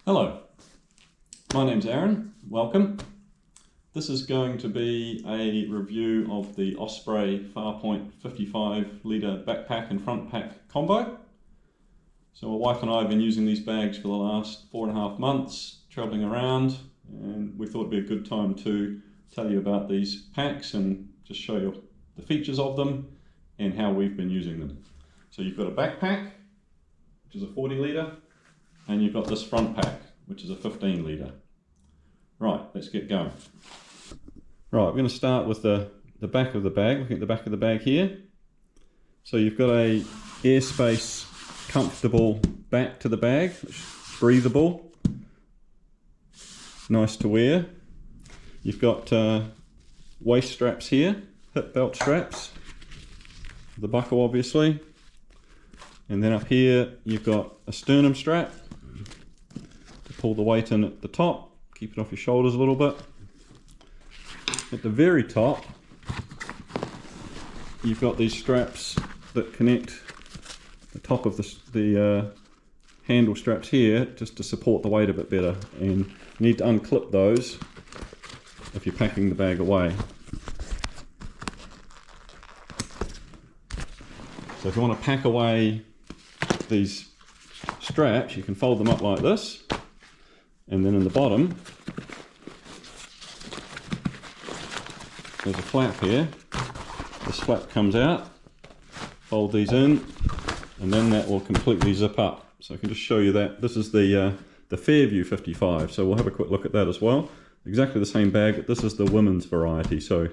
Hello, my name's Aaron, welcome. This is going to be a review of the Osprey Farpoint 55 litre backpack and front pack combo. So my wife and I have been using these bags for the last 4.5 months, travelling around, and we thought it'd be a good time to tell you about these packs and just show you the features of them and how we've been using them. So you've got a backpack, which is a 40 litre, and you've got this front pack, which is a 15 litre. Right, let's get going. Right, we're going to start with the back of the bag. Looking at the back of the bag here. So you've got a airspace comfortable back to the bag, breathable, nice to wear. You've got waist straps here, hip belt straps, the buckle obviously, and then up here you've got a sternum strap to pull the weight in at the top, keep it off your shoulders a little bit. At the very top you've got these straps that connect the top of the handle straps here just to support the weight a bit better, and you need to unclip those if you're packing the bag away. So if you want to pack away these straps, you can fold them up like this, and then in the bottom there's a flap here. This flap comes out, fold these in, and then that will completely zip up. So I can just show you that. This is the Fairview 55, so we'll have a quick look at that as well. Exactly the same bag, but this is the women's variety, so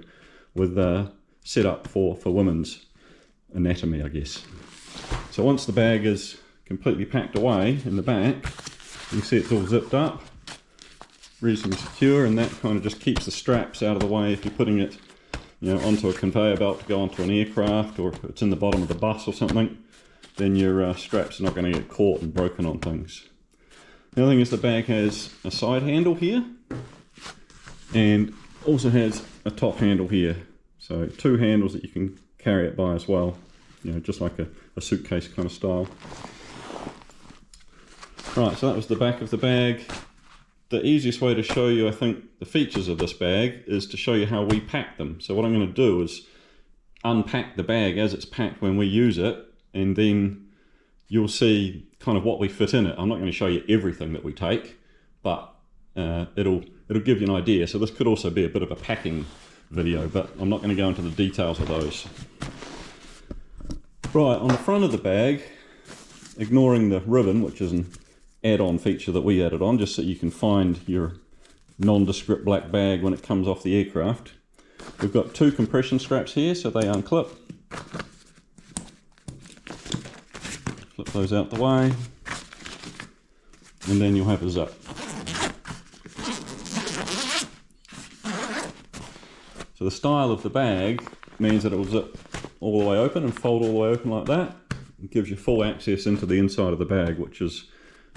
with set up for women's anatomy, I guess. So once the bag is completely packed away in the back, you can see it's all zipped up, reasonably secure, and that kind of just keeps the straps out of the way if you're putting it, onto a conveyor belt to go onto an aircraft, or if it's in the bottom of the bus or something, then your straps are not going to get caught and broken on things. The other thing is the bag has a side handle here, and also has a top handle here. So two handles that you can carry it by as well, just like a suitcase kind of style. Right, so that was the back of the bag. The easiest way to show you, I think, the features of this bag is to show you how we pack them. So what I'm going to do is unpack the bag as it's packed when we use it, and then you'll see kind of what we fit in it. I'm not going to show you everything that we take, but it'll give you an idea. So this could also be a bit of a packing video, but I'm not going to go into the details of those. Right, on the front of the bag, ignoring the ribbon, which is an add-on feature that we added on just so you can find your nondescript black bag when it comes off the aircraft, we've got two compression straps here, so they unclip. Flip those out the way, and then you'll have a zip. So the style of the bag means that it will zip all the way open and fold all the way open like that. It gives you full access into the inside of the bag, which is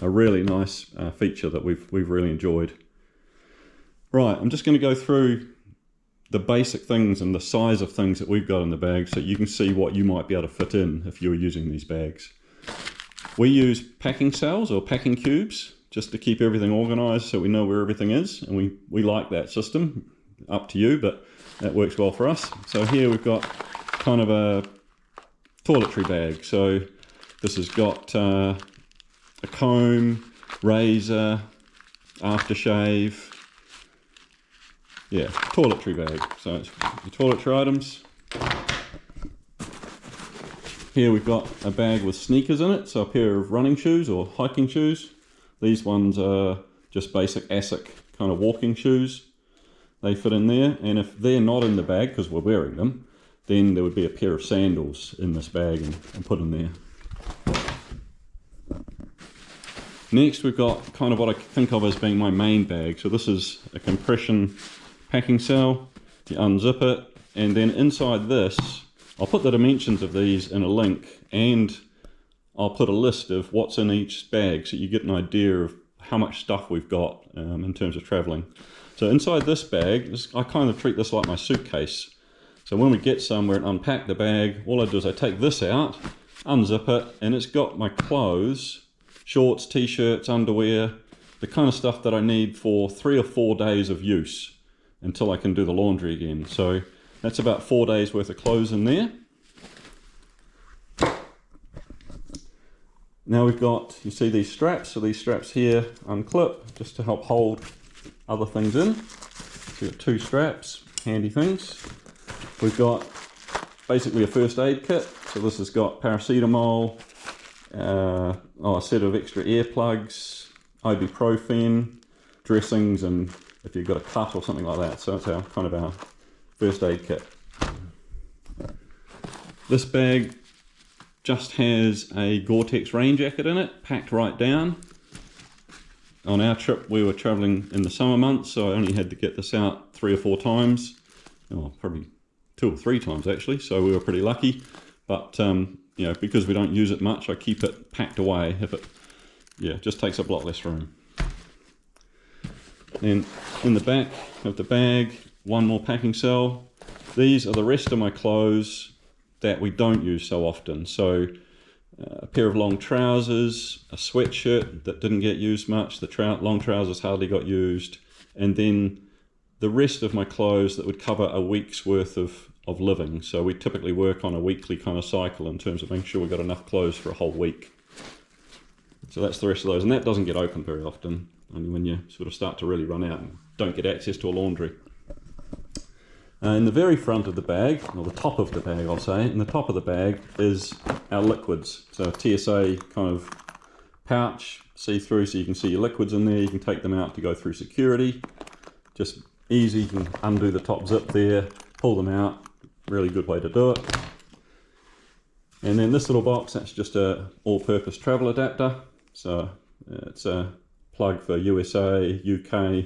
a really nice feature that we've really enjoyed. Right, I'm just going to go through the basic things and the size of things that we've got in the bag so you can see what you might be able to fit in if you're using these bags. We use packing cells or packing cubes just to keep everything organized so we know where everything is, and we like that system. Up to you, but that works well for us. So here we've got kind of a toiletry bag. So this has got a comb, razor, aftershave, toiletry bag. So it's your toiletry items. Here we've got a bag with sneakers in it, so a pair of running shoes or hiking shoes. These ones are just basic ASIC kind of walking shoes. They fit in there, and if they're not in the bag because we're wearing them, then there would be a pair of sandals in this bag and put in there. Next we've got kind of what I think of as being my main bag. So this is a compression packing cell. You unzip it, and then inside this, I'll put the dimensions of these in a link, and I'll put a list of what's in each bag so you get an idea of how much stuff we've got in terms of traveling. So inside this bag, I kind of treat this like my suitcase. So when we get somewhere and unpack the bag, all I do is I take this out, unzip it, and it's got my clothes, shorts, t-shirts, underwear, the kind of stuff that I need for 3 or 4 days of use until I can do the laundry again. So that's about 4 days worth of clothes in there. Now we've got, you see these straps, so these straps here unclip just to help hold other things in. So we've got 2 straps, handy things. We've got basically a first aid kit. So this has got paracetamol, a set of extra earplugs, ibuprofen, dressings, and if you've got a cut or something like that. So that's our kind of our first aid kit. This bag just has a Gore-Tex rain jacket in it, packed right down. On our trip we were travelling in the summer months, so I only had to get this out 3 or 4 times, or probably 2 or 3 times actually, so we were pretty lucky. But you know, because we don't use it much, I keep it packed away. If it, just takes up a lot less room. And in the back of the bag, 1 more packing cell. These are the rest of my clothes that we don't use so often. So a pair of long trousers, a sweatshirt that didn't get used much, the long trousers hardly got used, and then the rest of my clothes that would cover a week's worth of living. So we typically work on a weekly kind of cycle in terms of making sure we've got enough clothes for a whole week. So that's the rest of those, and that doesn't get opened very often, only when you sort of start to really run out and don't get access to a laundry. In the very front of the bag, or the top of the bag I'll say, in the top of the bag is our liquids. So a TSA kind of pouch, see-through, so you can see your liquids in there. You can take them out to go through security. Just easy, you can undo the top zip there, pull them out. Really good way to do it. And then this little box, that's just a all-purpose travel adapter. So it's a plug for USA, UK,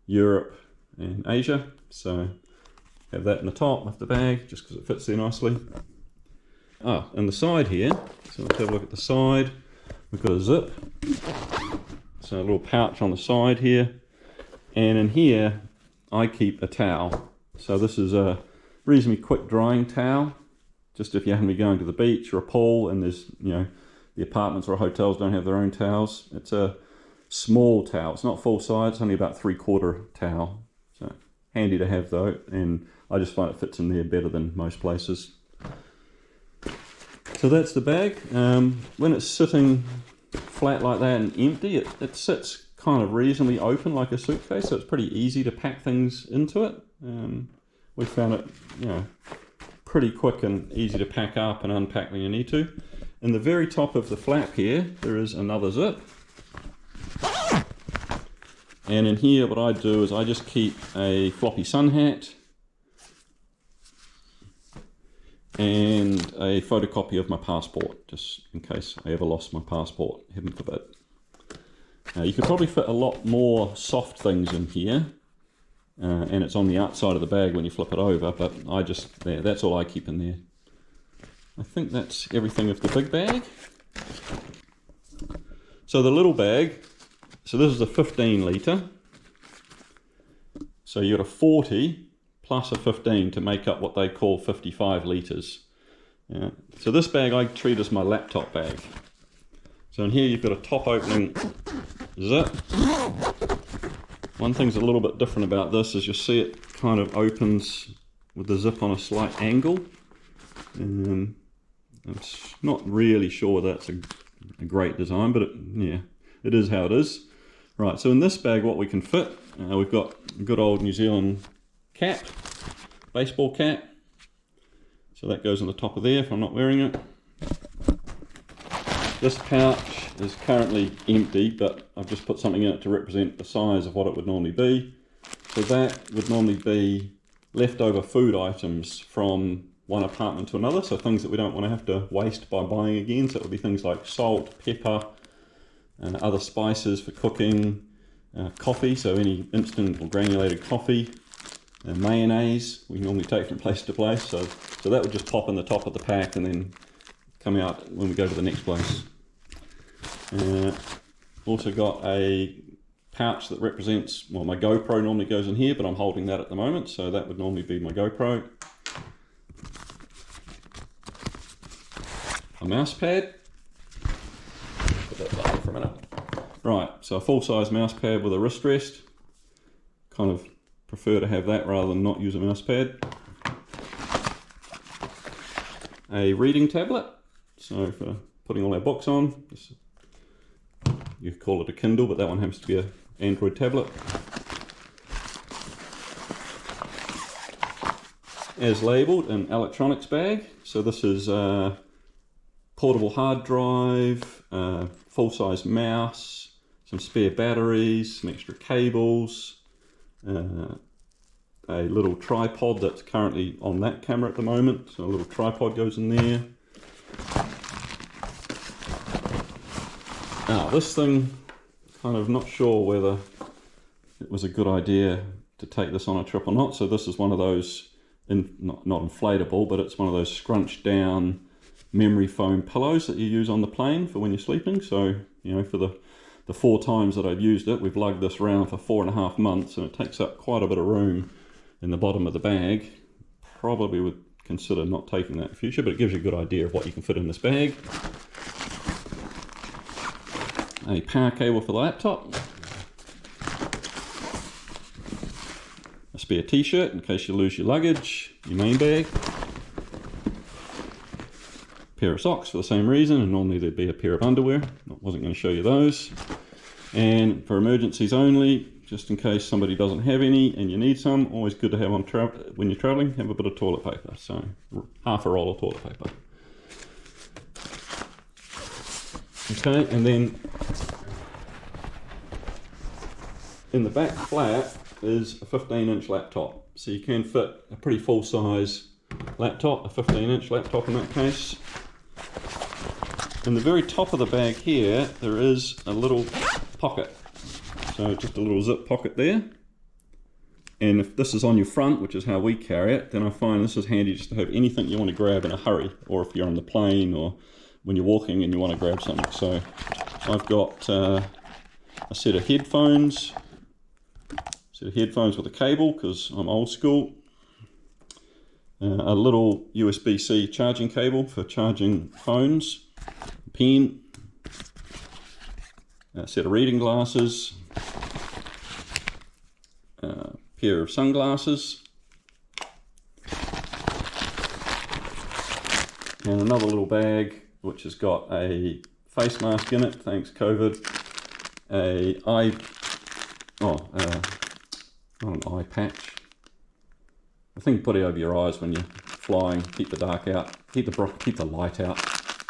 Europe and Asia. So have that in the top of the bag just because it fits there nicely. And the side here, so let's have a look at the side. We've got a zip, so a little pouch on the side here, and in here I keep a towel. So this is a reasonably quick drying towel, just if you happen to be going to the beach or a pool and there's, the apartments or hotels don't have their own towels. It's a small towel, it's not full size, it's only about 3/4 towel. So handy to have though, and I just find it fits in there better than most places. So that's the bag. When it's sitting flat like that and empty, it sits kind of reasonably open like a suitcase, so it's pretty easy to pack things into it. We found it, pretty quick and easy to pack up and unpack when you need to. In the very top of the flap here, there is another zip. And in here, what I do is I just keep a floppy sun hat and a photocopy of my passport, just in case I ever lost my passport, heaven forbid. You could probably fit a lot more soft things in here, and it's on the outside of the bag when you flip it over, but that's all I keep in there. I think that's everything of the big bag. So the little bag, so this is a 15 litre, so you got a 40 plus a 15 to make up what they call 55 litres. So this bag I treat as my laptop bag. So in here you've got a top opening zip. One thing's a little bit different about this is you'll see it kind of opens with the zip on a slight angle. I'm not really sure that's a great design, but it is how it is. Right, so in this bag what we can fit, we've got a good old New Zealand cap, baseball cap. So that goes on the top of there if I'm not wearing it. This pouch is currently empty, but I've just put something in it to represent the size of what it would normally be. So that would normally be leftover food items from one apartment to another, so things that we don't want to have to waste by buying again. So it would be things like salt, pepper, and other spices for cooking, coffee, so any instant or granulated coffee, mayonnaise we normally take from place to place, so that would just pop in the top of the pack and then come out when we go to the next place. Also got a pouch that represents, well, my GoPro normally goes in here, but I'm holding that at the moment, so that would normally be my GoPro. A mouse pad, put that down for a minute. Right, so a full-size mouse pad with a wrist rest. Kind of prefer to have that rather than not use a mouse pad. A reading tablet, so for putting all our books on. You could call it a Kindle, but that one happens to be an Android tablet. As labelled, an electronics bag. So this is a portable hard drive, full-size mouse, some spare batteries, some extra cables, a little tripod that's currently on that camera at the moment, so a little tripod goes in there. Now this thing, kind of not sure whether it was a good idea to take this on a trip or not, so this is one of those, not inflatable, but it's one of those scrunched down memory foam pillows that you use on the plane for when you're sleeping. So, you know, for the 4 times that I've used it, we've lugged this around for 4.5 months, and it takes up quite a bit of room in the bottom of the bag. Probably would consider not taking that in the future, but it gives you a good idea of what you can fit in this bag. A power cable for the laptop. A spare t-shirt in case you lose your luggage, your main bag. Pair of socks for the same reason, and normally there'd be a pair of underwear. I wasn't going to show you those. And for emergencies only, just in case somebody doesn't have any and you need some, always good to have on when you're traveling, have a bit of toilet paper. So half a roll of toilet paper. Okay, and then in the back flap is a 15-inch laptop. So you can fit a pretty full-size laptop, a 15-inch laptop in that case. In the very top of the bag here, there is a little pocket. So just a little zip pocket there. And if this is on your front, which is how we carry it, then I find this is handy just to have anything you want to grab in a hurry, or if you're on the plane or when you're walking and you want to grab something. So I've got a set of headphones with a cable because I'm old school. A little USB-C charging cable for charging phones, pen, a set of reading glasses, a pair of sunglasses, and another little bag which has got a face mask in it, thanks COVID, not an eye patch. I think put it over your eyes when you're flying, keep the dark out, keep the light out,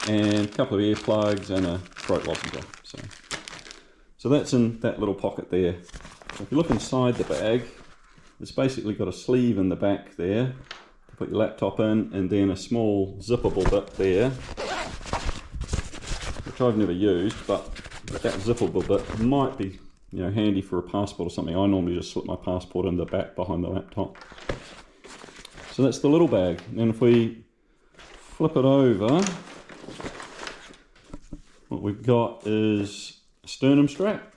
and a couple of earplugs and a throat lozenge. So that's in that little pocket there. So if you look inside the bag, it's basically got a sleeve in the back there to put your laptop in, and then a small zippable bit there, which I've never used, but that zippable bit might be, you know, handy for a passport or something. I normally just slip my passport in the back behind the laptop. So that's the little bag. And if we flip it over, what we've got is a sternum strap.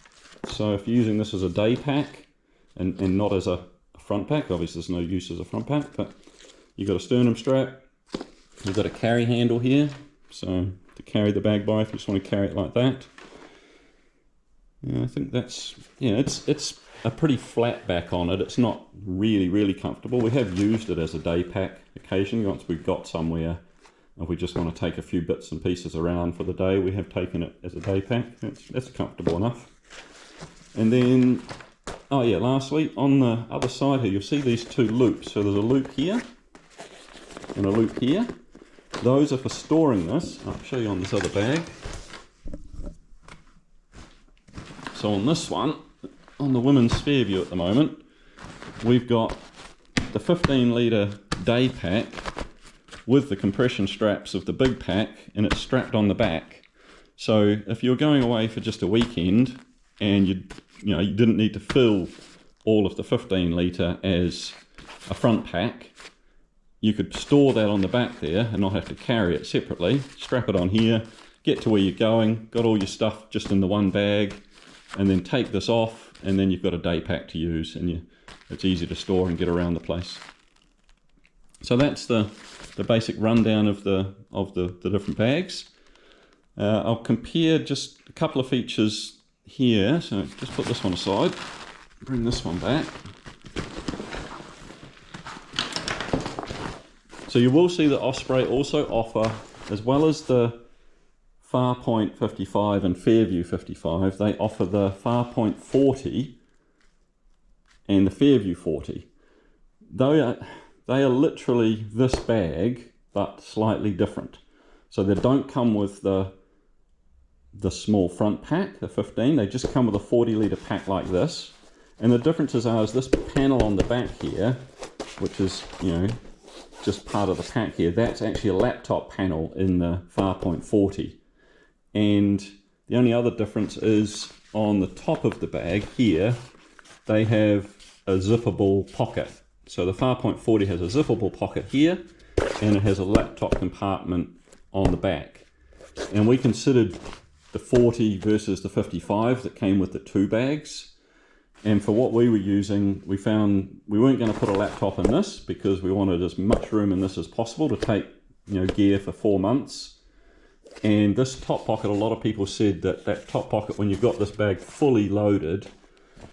So if you're using this as a day pack and not as a front pack, obviously there's no use as a front pack, but you've got a sternum strap. You've got a carry handle here, so to carry the bag by if you just want to carry it like that. Yeah, I think that's, yeah, it's a pretty flat back on it. It's not really comfortable. We have used it as a day pack occasionally once we've got somewhere and we just want to take a few bits and pieces around for the day. We have taken it as a day pack. That's comfortable enough. And then, oh yeah, lastly, on the other side here, you'll see these 2 loops. So there's a loop here and a loop here. Those are for storing this. I'll show you on this other bag. So on this one, on the women's Fairview at the moment, we've got the 15-litre day pack with the compression straps of the big pack, and it's strapped on the back. So if you're going away for just a weekend and you didn't need to fill all of the 15-litre as a front pack, you could store that on the back there and not have to carry it separately. Strap it on here, get to where you're going, got all your stuff just in the one bag, and then take this off, and then you've got a day pack to use, and it's easy to store and get around the place. So that's the basic rundown of the different bags. I'll compare just a couple of features here, so just put this one aside, bring this one back. So you will see that Osprey also offer, as well as the Farpoint 55 and Fairview 55, they offer the Farpoint 40 and the Fairview 40. They are literally this bag, but slightly different. So they don't come with the small front pack, the 15, they just come with a 40-litre pack like this. And the differences are is this panel on the back here, which is, you know, just part of the pack here, that's actually a laptop panel in the Farpoint 40. And the only other difference is on the top of the bag here, they have a zippable pocket. So the Farpoint 40 has a zippable pocket here, and it has a laptop compartment on the back. And we considered the 40 versus the 55 that came with the two bags. And for what we were using, we found we weren't going to put a laptop in this because we wanted as much room in this as possible to take, you know, gear for 4 months. And this top pocket, a lot of people said that that top pocket, when you've got this bag fully loaded,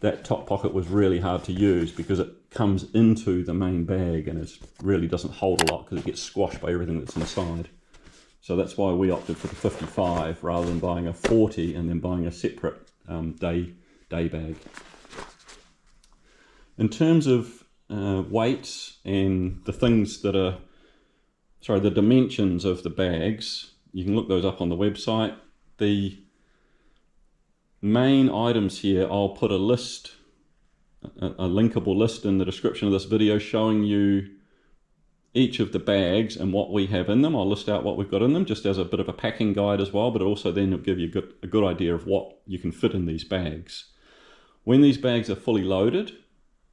that top pocket was really hard to use because it comes into the main bag and it really doesn't hold a lot because it gets squashed by everything that's inside. So that's why we opted for the 55 rather than buying a 40 and then buying a separate day bag. In terms of weights and the things that are, the dimensions of the bags, you can look those up on the website. The main items here, I'll put a list, a linkable list in the description of this video showing you each of the bags and what we have in them. I'll list out what we've got in them just as a bit of a packing guide as well, but also then it'll give you a good idea of what you can fit in these bags. When these bags are fully loaded,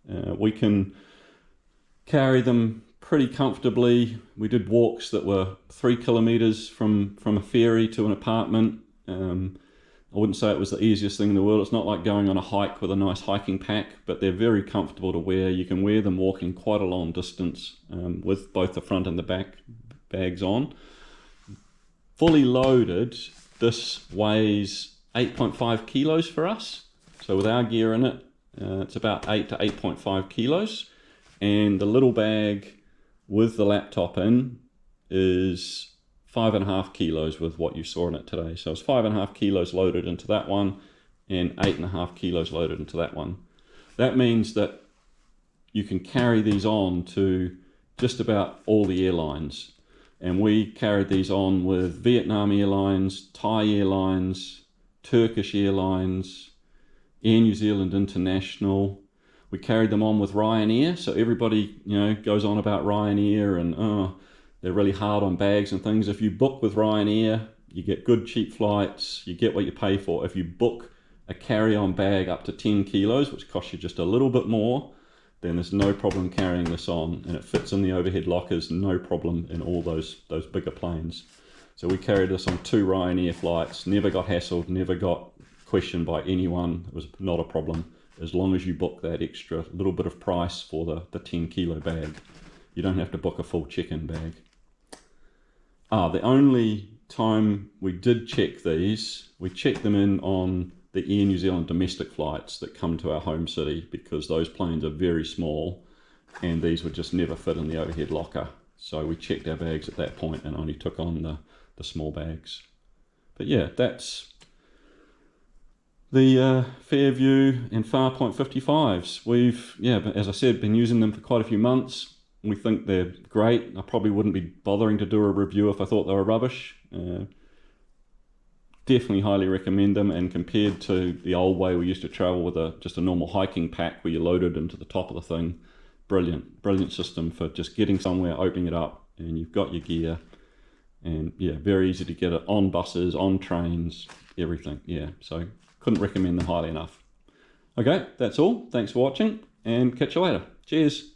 we can carry them pretty comfortably. We did walks that were 3 kilometers from a ferry to an apartment. I wouldn't say it was the easiest thing in the world. It's not like going on a hike with a nice hiking pack, but they're very comfortable to wear. You can wear them walking quite a long distance with both the front and the back bags on. Fully loaded, this weighs 8.5 kilos for us. So with our gear in it, it's about 8 to 8.5 kilos. And the little bag with the laptop in is 5.5 kilos with what you saw in it today. So it's 5.5 kilos loaded into that one and 8.5 kilos loaded into that one. That means that you can carry these on to just about all the airlines. And we carried these on with Vietnam Airlines, Thai Airlines, Turkish Airlines, Air New Zealand International. We carried them on with Ryanair. So everybody, you know, goes on about Ryanair and they're really hard on bags and things. If you book with Ryanair, you get good cheap flights, you get what you pay for. If you book a carry-on bag up to 10 kilos, which costs you just a little bit more, then there's no problem carrying this on, and it fits in the overhead lockers, no problem in all those bigger planes. So we carried this on 2 Ryanair flights, never got hassled, never got questioned by anyone. It was not a problem as long as you book that extra little bit of price for the 10 kilo bag. You don't have to book a full check-in bag. The only time we did check these, we checked them in on the Air New Zealand domestic flights that come to our home city because those planes are very small and these would just never fit in the overhead locker. So we checked our bags at that point and only took on the small bags. But yeah, that's the Fairview and Farpoint 55s. We've, as I said, been using them for quite a few months. We think they're great. I probably wouldn't be bothering to do a review if I thought they were rubbish. Definitely highly recommend them, and compared to the old way we used to travel with just a normal hiking pack where you loaded into the top of the thing, brilliant system for just getting somewhere, opening it up, and you've got your gear. And yeah, very easy to get it on buses, on trains, everything. Yeah, so couldn't recommend them highly enough. Okay, that's all. Thanks for watching, and catch you later. Cheers.